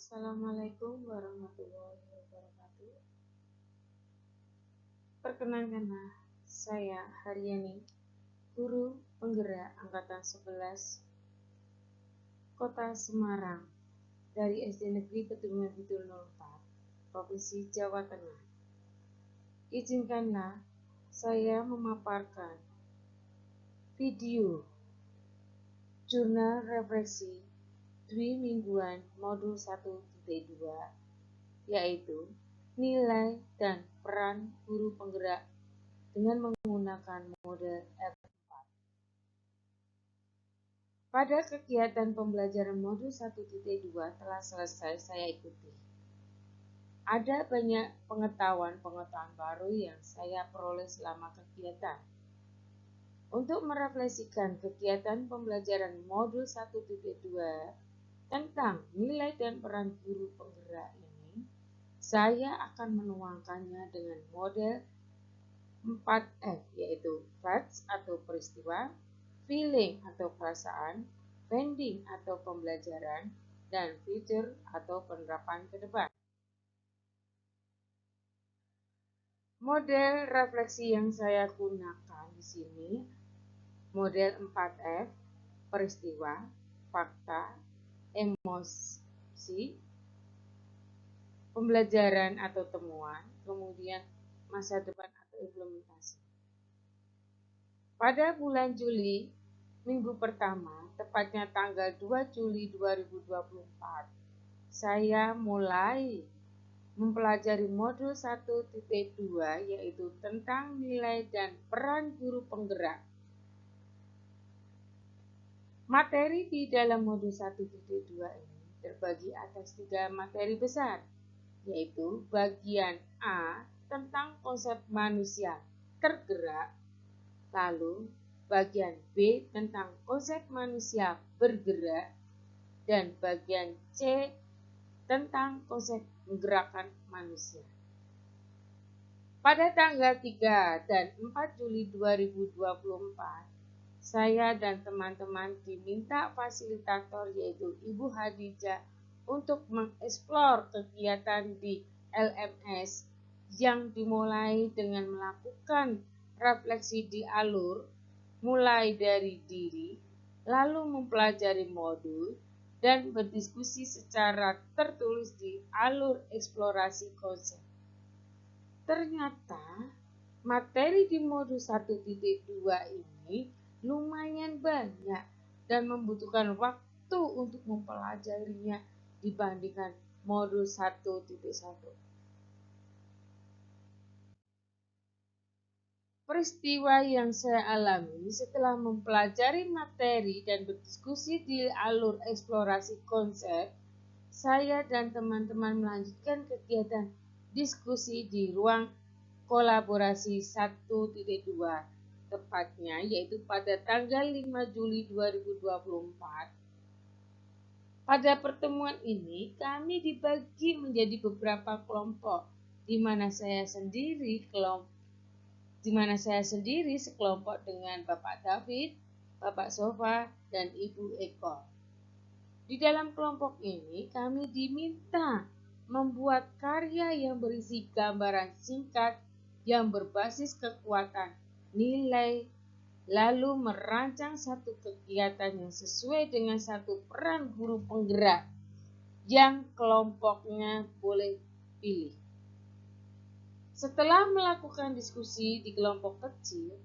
Assalamualaikum warahmatullahi wabarakatuh. Perkenalkanlah, saya Haryani, guru penggerak angkatan 11 Kota Semarang dari SD Negeri Petungan Bidul 04, Provinsi Jawa Tengah. Izinkanlah saya memaparkan video jurnal refleksi Dwi Mingguan Modul 1.2, yaitu nilai dan peran guru penggerak dengan menggunakan model F4. Pada kegiatan pembelajaran modul 1.2 telah selesai saya ikuti. Ada banyak pengetahuan baru yang saya peroleh selama kegiatan. Untuk merefleksikan kegiatan pembelajaran modul 1.2 tentang nilai dan peran guru penggerak ini, saya akan menuangkannya dengan model 4F, yaitu facts atau peristiwa, feeling atau perasaan, finding atau pembelajaran, dan future atau penerapan ke depan. Model refleksi yang saya gunakan di sini, model 4F, peristiwa, fakta, emosi, pembelajaran atau temuan, kemudian masa depan atau implementasi. Pada bulan Juli, minggu pertama, tepatnya tanggal 2 Juli 2024, saya mulai mempelajari modul 1.2, yaitu tentang nilai dan peran guru penggerak. Materi di dalam modul 1.2 ini terbagi atas 3 materi besar, yaitu bagian A tentang konsep manusia tergerak, lalu bagian B tentang konsep manusia bergerak, dan bagian C tentang konsep menggerakkan manusia. Pada tanggal 3 dan 4 Juli 2024, saya dan teman-teman diminta fasilitator yaitu Ibu Hadijah untuk mengeksplor kegiatan di LMS yang dimulai dengan melakukan refleksi di alur, mulai dari diri, lalu mempelajari modul, dan berdiskusi secara tertulis di alur eksplorasi konsep. Ternyata materi di modul 1.2 ini lumayan banyak dan membutuhkan waktu untuk mempelajarinya dibandingkan modul 1.1. Peristiwa yang saya alami setelah mempelajari materi dan berdiskusi di alur eksplorasi konsep, saya dan teman-teman melanjutkan kegiatan diskusi di ruang kolaborasi 1.2, tepatnya yaitu pada tanggal 5 Juli 2024. Pada pertemuan ini kami dibagi menjadi beberapa kelompok, di mana saya sendiri sekelompok dengan Bapak David, Bapak Sofa, dan Ibu Eko. Di dalam kelompok ini kami diminta membuat karya yang berisi gambaran singkat yang berbasis kekuatan nilai, lalu merancang satu kegiatan yang sesuai dengan satu peran guru penggerak yang kelompoknya boleh pilih. Setelah melakukan diskusi di kelompok kecil,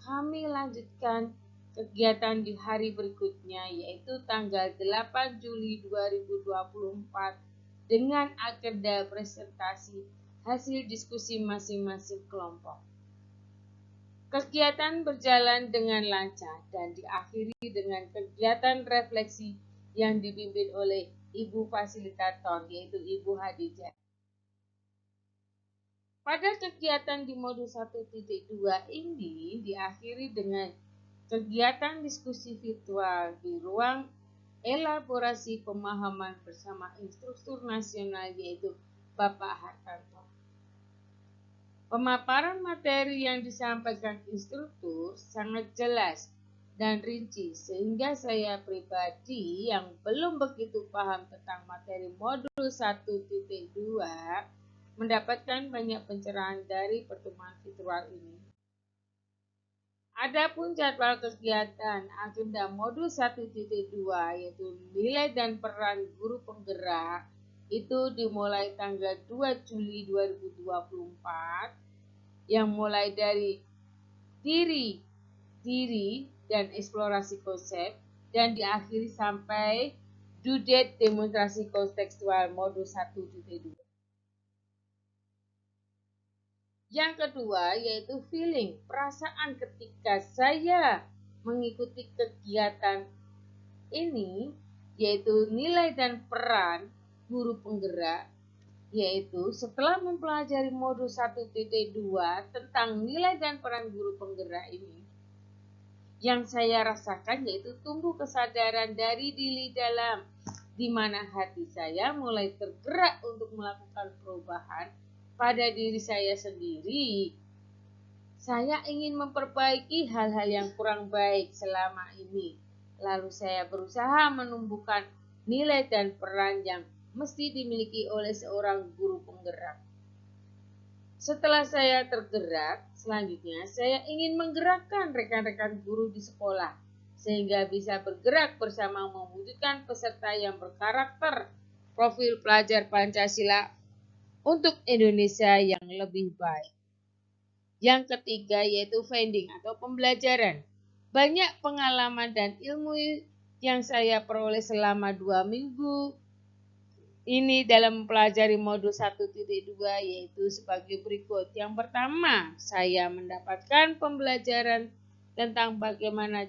kami lanjutkan kegiatan di hari berikutnya, yaitu tanggal 8 Juli 2024 dengan agenda presentasi hasil diskusi masing-masing kelompok. Kegiatan berjalan dengan lancar dan diakhiri dengan kegiatan refleksi yang dipimpin oleh Ibu Fasilitator, yaitu Ibu Hadijah. Pada kegiatan di modul 1.2 ini diakhiri dengan kegiatan diskusi virtual di ruang elaborasi pemahaman bersama instruktur nasional yaitu Bapak Hartanto. Pemaparan materi yang disampaikan instruktur sangat jelas dan rinci, sehingga saya pribadi yang belum begitu paham tentang materi modul 1.2 mendapatkan banyak pencerahan dari pertemuan virtual ini. Adapun jadwal kegiatan agenda modul 1.2 yaitu nilai dan peran guru penggerak itu dimulai tanggal 2 Juli 2024 yang mulai dari diri dan eksplorasi konsep dan diakhiri sampai due date demonstrasi kontekstual modul 1.2. Yang kedua yaitu feeling, perasaan ketika saya mengikuti kegiatan ini, yaitu nilai dan peran guru penggerak, yaitu setelah mempelajari modul 1.2 tentang nilai dan peran guru penggerak ini, yang saya rasakan yaitu tumbuh kesadaran dari diri dalam, di mana hati saya mulai tergerak untuk melakukan perubahan pada diri saya sendiri. Saya ingin memperbaiki hal-hal yang kurang baik selama ini. Lalu saya berusaha menumbuhkan nilai dan peran yang mesti dimiliki oleh seorang guru penggerak. Setelah saya tergerak, selanjutnya saya ingin menggerakkan rekan-rekan guru di sekolah, sehingga bisa bergerak bersama mewujudkan peserta yang berkarakter profil pelajar Pancasila untuk Indonesia yang lebih baik. Yang ketiga yaitu finding atau pembelajaran. Banyak pengalaman dan ilmu yang saya peroleh selama 2 minggu ini dalam mempelajari modul 1.2 yaitu sebagai berikut. Yang pertama, saya mendapatkan pembelajaran tentang bagaimana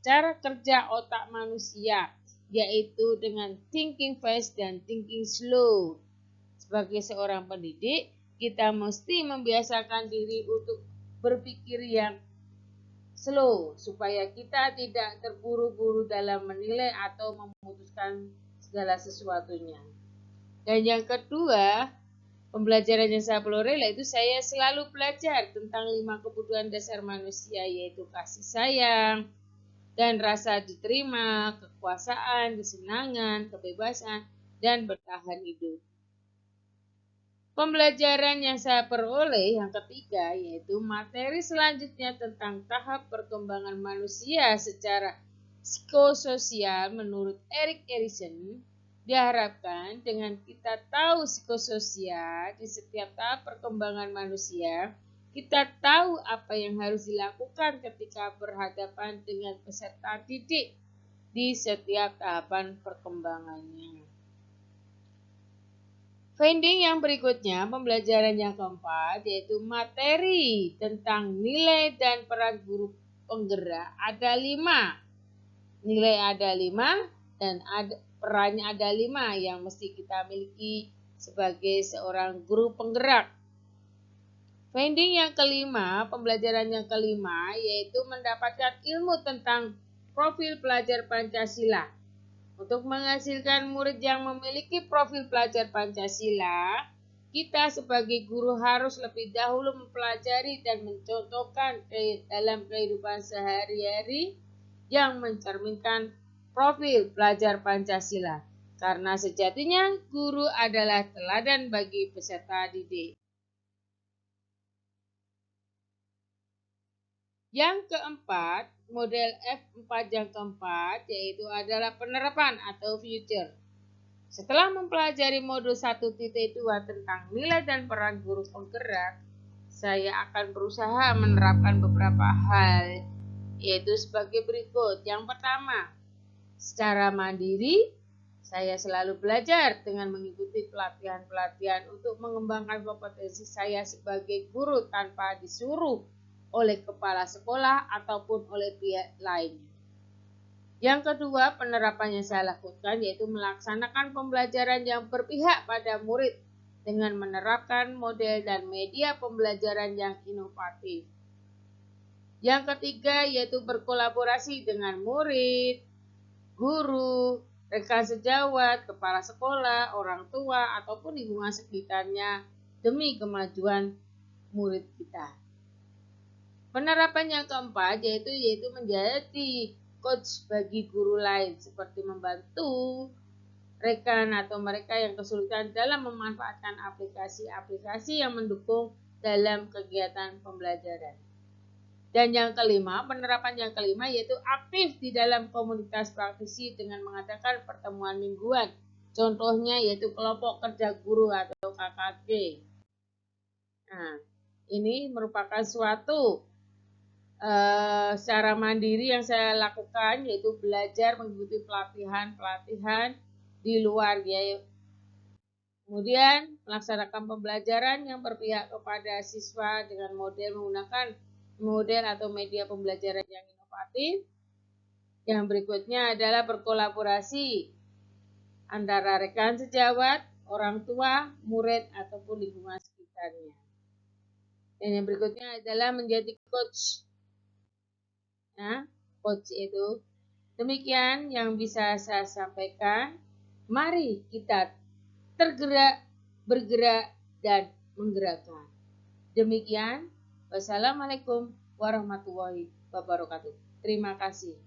cara kerja otak manusia, yaitu dengan thinking fast dan thinking slow. Sebagai seorang pendidik, kita mesti membiasakan diri untuk berpikir yang slow supaya kita tidak terburu-buru dalam menilai atau memutuskan segala sesuatunya. Dan yang kedua, pembelajaran yang saya peroleh yaitu saya selalu belajar tentang 5 kebutuhan dasar manusia, yaitu kasih sayang dan rasa diterima, kekuasaan, kesenangan, kebebasan, dan bertahan hidup. Pembelajaran yang saya peroleh yang ketiga yaitu materi selanjutnya tentang tahap perkembangan manusia secara psikososial menurut Erik Erikson. Diharapkan dengan kita tahu psikososial di setiap tahap perkembangan manusia, kita tahu apa yang harus dilakukan ketika berhadapan dengan peserta didik di setiap tahapan perkembangannya. Finding yang berikutnya, pembelajaran yang keempat, yaitu materi tentang nilai dan peran guru penggerak. Ada 5. Nilai ada 5 dan perannya ada 5 yang mesti kita miliki sebagai seorang guru penggerak. Finding yang kelima, pembelajaran yang kelima, yaitu mendapatkan ilmu tentang profil pelajar Pancasila. Untuk menghasilkan murid yang memiliki profil pelajar Pancasila, kita sebagai guru harus lebih dahulu mempelajari dan mencontohkan dalam kehidupan sehari-hari yang mencerminkan profil pelajar Pancasila. Karena sejatinya guru adalah teladan bagi peserta didik. Yang keempat, model F4 yang keempat yaitu adalah penerapan atau future. Setelah mempelajari modul 1.2 tentang nilai dan peran guru penggerak, saya akan berusaha menerapkan beberapa hal, yaitu sebagai berikut. Yang pertama, secara mandiri, saya selalu belajar dengan mengikuti pelatihan-pelatihan untuk mengembangkan kompetensi saya sebagai guru tanpa disuruh oleh kepala sekolah ataupun oleh pihak lainnya. Yang kedua, penerapan yang saya lakukan yaitu melaksanakan pembelajaran yang berpihak pada murid dengan menerapkan model dan media pembelajaran yang inovatif. Yang ketiga, yaitu berkolaborasi dengan murid, guru, rekan sejawat, kepala sekolah, orang tua, ataupun lingkungan sekitarnya demi kemajuan murid kita. Penerapan yang keempat yaitu menjadi coach bagi guru lain, seperti membantu rekan atau mereka yang kesulitan dalam memanfaatkan aplikasi-aplikasi yang mendukung dalam kegiatan pembelajaran. Dan yang kelima, penerapan yang kelima yaitu aktif di dalam komunitas praktisi dengan mengadakan pertemuan mingguan. Contohnya yaitu kelompok kerja guru atau KKG. Nah, ini merupakan suatu secara mandiri yang saya lakukan, yaitu belajar mengikuti pelatihan-pelatihan di luar ya. Kemudian melaksanakan pembelajaran yang berpihak kepada siswa dengan menggunakan model atau media pembelajaran yang inovatif. Yang berikutnya adalah berkolaborasi antara rekan sejawat, orang tua, murid, ataupun lingkungan sekitarnya. Dan yang berikutnya adalah menjadi coach. Nah, coach itu. Demikian yang bisa saya sampaikan. Mari kita tergerak, bergerak, dan menggerakkan. Demikian. Wassalamualaikum warahmatullahi wabarakatuh. Terima kasih.